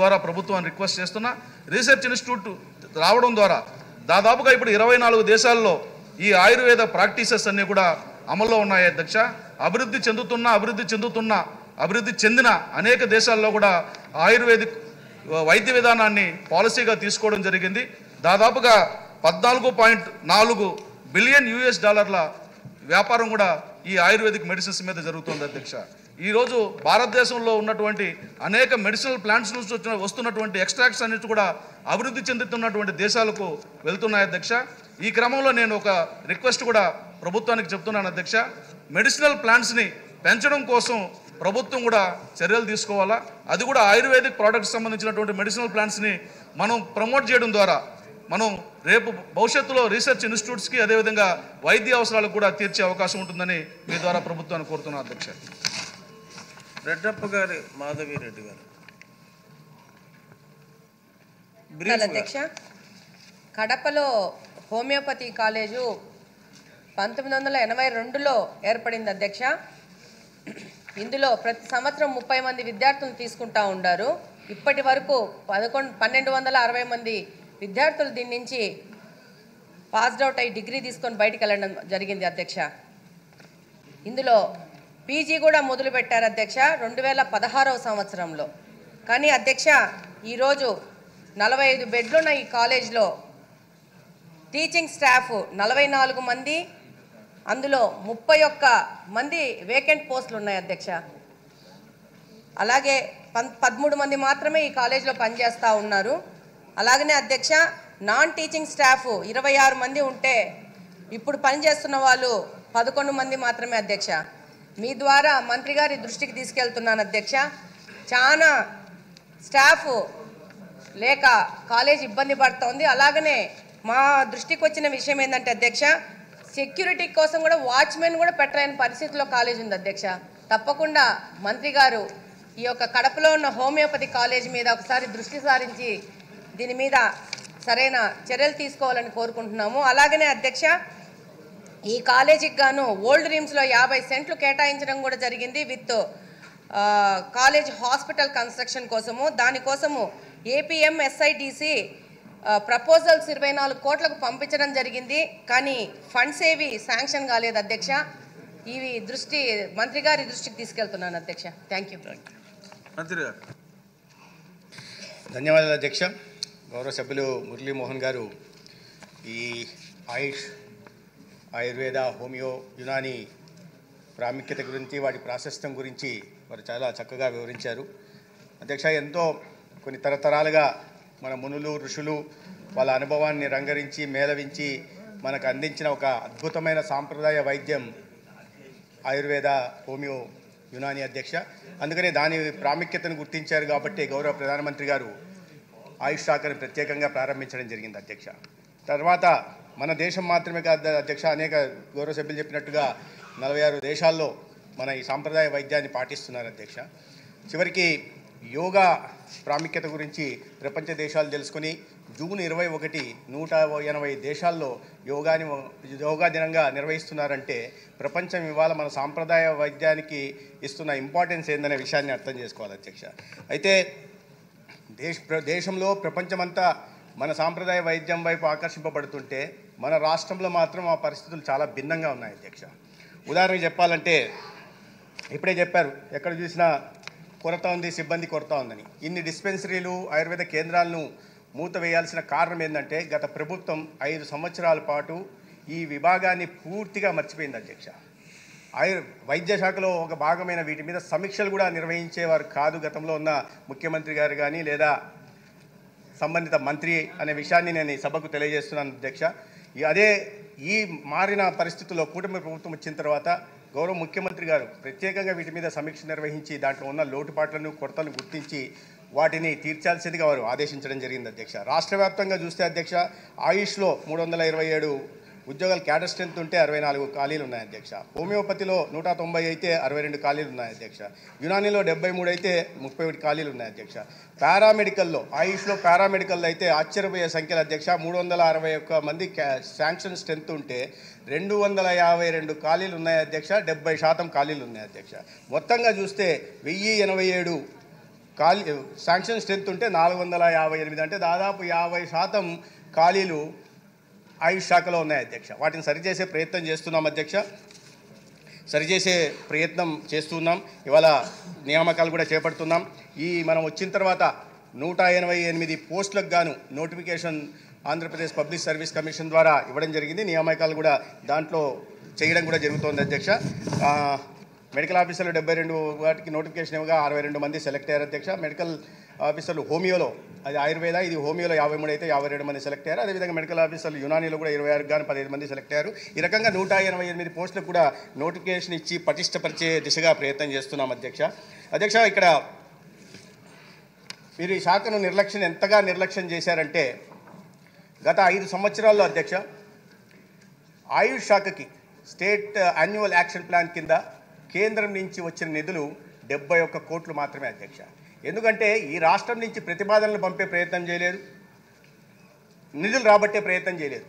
ద్వారా ప్రభుత్వాన్ని రిక్వెస్ట్ చేస్తున్నా. రీసెర్చ్ ఇన్స్టిట్యూట్ రావడం ద్వారా దాదాపుగా ఇప్పుడు 24 దేశాల్లో ఈ ఆయుర్వేద ప్రాక్టీసెస్ అన్నీ కూడా అమల్లో ఉన్నాయి అధ్యక్ష. అభివృద్ధి చెందిన అనేక దేశాల్లో కూడా ఆయుర్వేదిక్ వైద్య విధానాన్ని పాలసీగా తీసుకోవడం జరిగింది. దాదాపుగా $14.4 బిలియన్ వ్యాపారం కూడా ఈ ఆయుర్వేదిక్ మెడిసిన్స్ మీద జరుగుతుంది అధ్యక్ష. ఈరోజు భారతదేశంలో ఉన్నటువంటి అనేక మెడిసినల్ ప్లాంట్స్ నుంచి వస్తున్నటువంటి ఎక్స్ట్రాక్ట్స్ అన్నిటి కూడా అభివృద్ధి చెందుతున్నటువంటి దేశాలకు వెళ్తున్నాయి అధ్యక్ష. ఈ క్రమంలో నేను ఒక రిక్వెస్ట్ కూడా ప్రభుత్వానికి చెప్తున్నాను అధ్యక్ష. మెడిసినల్ ప్లాంట్స్ని పెంచడం కోసం ప్రభుత్వం కూడా చర్యలు తీసుకోవాలా. అది కూడా ఆయుర్వేదిక్ ప్రోడక్ట్స్ సంబంధించినటువంటి మెడిసినల్ ప్లాంట్స్ని మనం ప్రమోట్ చేయడం ద్వారా మనం రేపు భవిష్యత్తులో రీసెర్చ్ ఇన్స్టిట్యూట్స్కి అదేవిధంగా వైద్య అవసరాలకు కూడా తీర్చే అవకాశం ఉంటుందని మీ ద్వారా ప్రభుత్వాన్ని కోరుతున్నాను అధ్యక్ష. రెడ్డప్ప గారు మాధవి రెడ్డి గారు. అధ్యక్ష, కడపలో హోమియోపతి కాలేజు 1982లో ఏర్పడింది అధ్యక్ష. ఇందులో ప్రతి సంవత్సరం 30 మంది విద్యార్థులు తీసుకుంటా ఉన్నారు. ఇప్పటి వరకు 1260 మంది విద్యార్థులు దీని నుంచి పాస్డ్ అవుట్ అయ్యి డిగ్రీ తీసుకొని బయటికి వెళ్ళడం జరిగింది అధ్యక్ష. ఇందులో పీజీ కూడా మొదలు పెట్టారు అధ్యక్ష 2016వ సంవత్సరంలో. కానీ అధ్యక్ష, ఈరోజు 45 బెడ్లున్న ఈ కాలేజ్లో టీచింగ్ స్టాఫ్ 44 మంది, అందులో 31 మంది వేకెంట్ పోస్టులు ఉన్నాయి అధ్యక్ష. అలాగే 13 మంది మాత్రమే ఈ కాలేజ్లో పనిచేస్తూ ఉన్నారు. అలాగనే అధ్యక్ష, నాన్ టీచింగ్ స్టాఫ్ 26 మంది ఉంటే ఇప్పుడు పనిచేస్తున్న వాళ్ళు 11 మంది మాత్రమే అధ్యక్ష. మీ ద్వారా మంత్రి గారి దృష్టికి తీసుకెళ్తున్నాను అధ్యక్ష. చాలా స్టాఫ్ లేక కాలేజ్ ఇబ్బంది పడుతోంది. అలాగనే మా దృష్టికి వచ్చిన విషయం ఏంటంటే అధ్యక్ష, సెక్యూరిటీ కోసం కూడా వాచ్మెన్ కూడా పెట్టలేని పరిస్థితిలో కాలేజ్ ఉంది అధ్యక్ష. తప్పకుండా మంత్రి గారు ఈ యొక్క కడపలో ఉన్న హోమియోపతి కాలేజ్ మీద ఒకసారి దృష్టి సారించి దీని మీద సరైన చర్యలు తీసుకోవాలని కోరుకుంటున్నాము. అలాగనే అధ్యక్ష, ఈ కాలేజీకి గాను ఓల్డ్ రీమ్స్లో 50 సెంట్లు కేటాయించడం కూడా జరిగింది విత్ కాలేజ్ హాస్పిటల్ కన్స్ట్రక్షన్ కోసము. దానికోసము APMSIDC ప్రపోజల్స్ 24 కోట్లకు పంపించడం జరిగింది. కానీ ఫండ్స్ ఏవి శాంక్షన్ కాలేదు అధ్యక్ష. ఇవి మంత్రి గారి దృష్టికి తీసుకెళ్తున్నాను అధ్యక్ష. Thank you. మంత్రి గారు. ధన్యవాదాలు అధ్యక్ష. గౌరవ సభ్యులు మురళీమోహన్ గారు ఈ ఆయుర్వేద, హోమియో, యునాని ప్రాముఖ్యత గురించి, వాటి ప్రాశస్త్యం గురించి వారు చాలా చక్కగా వివరించారు అధ్యక్ష. ఎంతో కొన్ని తరతరాలుగా మన మునులు, ఋషులు వాళ్ళ అనుభవాన్ని రంగరించి మేళవించి మనకు అందించిన ఒక అద్భుతమైన సాంప్రదాయ వైద్యం ఆయుర్వేద, హోమియో, యునాని అధ్యక్ష. అందుకనే దాని ప్రాముఖ్యతను గుర్తించారు కాబట్టి గౌరవ ప్రధానమంత్రి గారు ఆయుష్ శాఖను ప్రత్యేకంగా ప్రారంభించడం జరిగింది అధ్యక్ష. తర్వాత మన దేశం మాత్రమే కాదు అధ్యక్ష, అనేక గౌరవ సభ్యులు చెప్పినట్టుగా 46 దేశాల్లో మన ఈ సాంప్రదాయ వైద్యాన్ని పాటిస్తున్నారు అధ్యక్ష. చివరికి యోగా ప్రాముఖ్యత గురించి ప్రపంచ దేశాలు తెలుసుకుని జూన్ 21 180 దేశాల్లో యోగా దినంగా నిర్వహిస్తున్నారంటే ప్రపంచం ఇవాళ మన సాంప్రదాయ వైద్యానికి ఇస్తున్న ఇంపార్టెన్స్ ఏందనే విషయాన్ని అర్థం చేసుకోవాలి అధ్యక్ష. అయితే దేశంలో ప్రపంచమంతా మన సాంప్రదాయ వైద్యం వైపు ఆకర్షింపబడుతుంటే మన రాష్ట్రంలో మాత్రం ఆ పరిస్థితులు చాలా భిన్నంగా ఉన్నాయి అధ్యక్ష. ఉదాహరణకు చెప్పాలంటే ఇప్పుడే చెప్పారు, ఎక్కడ చూసినా కొరత ఉంది, సిబ్బంది కొరత ఉందని. ఇన్ని డిస్పెన్సరీలు, ఆయుర్వేద కేంద్రాలను మూతవేయాల్సిన కారణం ఏంటంటే గత ప్రభుత్వం 5 సంవత్సరాల పాటు ఈ విభాగాన్ని పూర్తిగా మర్చిపోయింది అధ్యక్ష. వైద్య శాఖలో ఒక భాగమైన వీటి మీద సమీక్షలు కూడా నిర్వహించేవారు కాదు గతంలో ఉన్న ముఖ్యమంత్రి గారు కానీ లేదా సంబంధిత మంత్రి అనే విషయాన్ని నేను ఈ సభకు తెలియజేస్తున్నాను అధ్యక్ష. ఈ మారిన పరిస్థితుల్లో కూటమి ప్రభుత్వం వచ్చిన తర్వాత గౌరవ ముఖ్యమంత్రి గారు ప్రత్యేకంగా వీటి మీద సమీక్ష నిర్వహించి దాంట్లో ఉన్న లోటుపాట్లను, కొరతలను గుర్తించి వాటిని తీర్చాల్సిందిగా వారు ఆదేశించడం జరిగింది అధ్యక్ష. రాష్ట్ర వ్యాప్తంగా చూస్తే అధ్యక్ష, ఆయుష్లో 327 ఉద్యోగాలు క్యాడర్ స్ట్రెంత్ ఉంటే 64 ఖాళీలు ఉన్నాయి అధ్యక్ష. హోమియోపతిలో 190 అయితే 62 ఖాళీలు ఉన్నాయి అధ్యక్ష. యునానీలో 73 అయితే 31 ఖాళీలు ఉన్నాయి అధ్యక్ష. పారామెడికల్లో, ఆయుష్లో పారామెడికల్లో అయితే ఆశ్చర్యపోయే సంఖ్యలు అధ్యక్ష. 361 మంది శాంక్షన్ స్ట్రెంత్ ఉంటే 252 ఖాళీలు ఉన్నాయి అధ్యక్ష. 70% ఖాళీలు ఉన్నాయి అధ్యక్ష. మొత్తంగా చూస్తే 1087 శాంక్షన్ స్ట్రెంత్ ఉంటే 458, అంటే దాదాపు 50% ఖాళీలు ఆయుష్ శాఖలో ఉన్నాయి అధ్యక్ష. వాటిని సరిచేసే ప్రయత్నం చేస్తున్నాం అధ్యక్ష, సరిచేసే ప్రయత్నం చేస్తున్నాం. ఇవాళ నియామకాలు కూడా చేపడుతున్నాం. మనం వచ్చిన తర్వాత 188 పోస్టులకు గాను notification Andhra Pradesh public service commission ద్వారా ఇవ్వడం జరిగింది. నియామకాలు కూడా దాంట్లో చేయడం కూడా జరుగుతోంది అధ్యక్ష. మెడికల్ ఆఫీసర్లు 72 వాటికి నోటిఫికేషన్ ఇవ్వగా 62 మంది సెలెక్ట్ అయ్యారు అధ్యక్ష. మెడికల్ ఆఫీసర్లు హోమియోలో, అది ఆయుర్వేద, ఇది హోమియోలో 53 అయితే 52 మంది సెలెక్ట్ అయ్యారు. అదేవిధంగా మెడికల్ ఆఫీసర్లు యునానీలో కూడా 26 గాను 15 మంది సెలెక్ట్ అయ్యారు. ఈ రకంగా 188 పోస్టులకు కూడా నోటిఫికేషన్ ఇచ్చి పటిష్టపరిచే దిశగా ప్రయత్నం చేస్తున్నాం అధ్యక్ష. ఇక్కడ మీరు ఈ శాఖను ఎంతగా నిర్లక్ష్యం చేశారంటే, గత 5 సంవత్సరాల్లో అధ్యక్ష ఆయుష్ శాఖకి స్టేట్ యాన్యువల్ యాక్షన్ ప్లాన్ కింద కేంద్రం నుంచి వచ్చిన నిధులు 71 కోట్లు మాత్రమే అధ్యక్ష. ఎందుకంటే ఈ రాష్ట్రం నుంచి ప్రతిపాదనలు పంపే ప్రయత్నం చేయలేదు, నిధులు రాబట్టే ప్రయత్నం చేయలేదు.